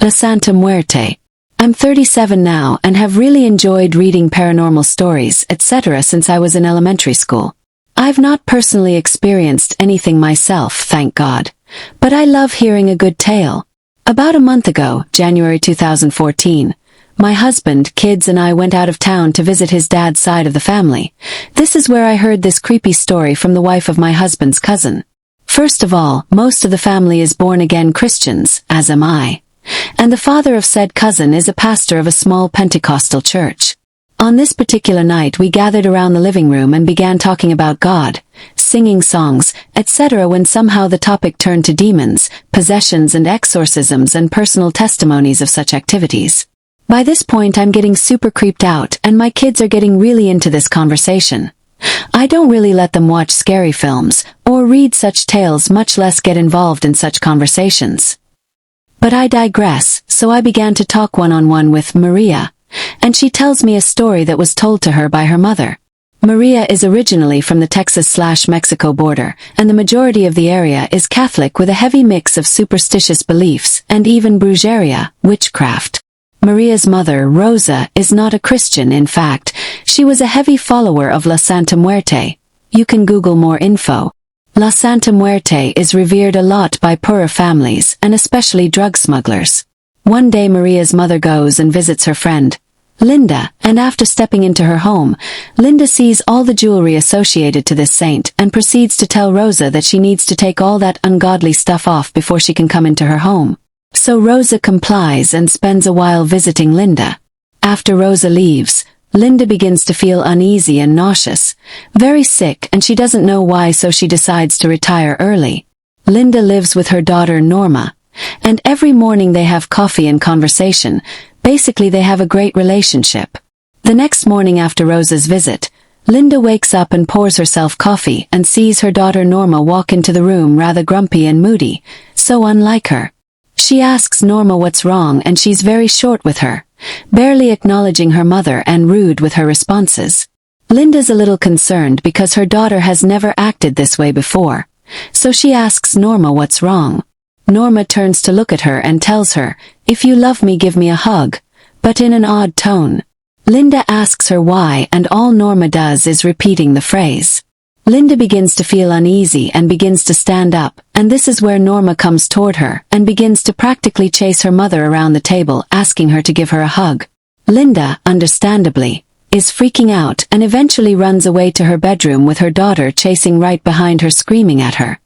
La Santa Muerte. I'm 37 now and have really enjoyed reading paranormal stories, etc. since I was in elementary school. I've not personally experienced anything myself, thank God. But I love hearing a good tale. About a month ago, January 2014, my husband, kids and I went out of town to visit his dad's side of the family. This is where I heard this creepy story from the wife of my husband's cousin. First of all, most of the family is born-again Christians, as am I. And the father of said cousin is a pastor of a small Pentecostal church. On this particular night we gathered around the living room and began talking about God, singing songs, etc. when somehow the topic turned to demons, possessions and exorcisms and personal testimonies of such activities. By this point I'm getting super creeped out and my kids are getting really into this conversation. I don't really let them watch scary films or read such tales, much less get involved in such conversations. But I digress, so I began to talk one-on-one with Maria, and she tells me a story that was told to her by her mother. Maria is originally from the Texas/Mexico border, and the majority of the area is Catholic with a heavy mix of superstitious beliefs and even brujeria, witchcraft. Maria's mother, Rosa, is not a Christian. In fact, she was a heavy follower of La Santa Muerte. You can Google more info. La Santa Muerte is revered a lot by poorer families, and especially drug smugglers. One day Maria's mother goes and visits her friend, Linda, and after stepping into her home, Linda sees all the jewelry associated to this saint and proceeds to tell Rosa that she needs to take all that ungodly stuff off before she can come into her home. So Rosa complies and spends a while visiting Linda. After Rosa leaves, Linda begins to feel uneasy and nauseous, very sick, and she doesn't know why, so she decides to retire early. Linda lives with her daughter Norma, and every morning they have coffee and conversation. Basically they have a great relationship. The next morning after Rosa's visit, Linda wakes up and pours herself coffee and sees her daughter Norma walk into the room rather grumpy and moody, so unlike her. She asks Norma what's wrong and she's very short with her, barely acknowledging her mother and rude with her responses. Linda's a little concerned because her daughter has never acted this way before, so she asks Norma what's wrong. Norma turns to look at her and tells her, "If you love me, give me a hug," but in an odd tone. Linda asks her why, and all Norma does is repeating the phrase. Linda begins to feel uneasy and begins to stand up, and this is where Norma comes toward her and begins to practically chase her mother around the table, asking her to give her a hug. Linda, understandably, is freaking out and eventually runs away to her bedroom with her daughter chasing right behind her, screaming at her.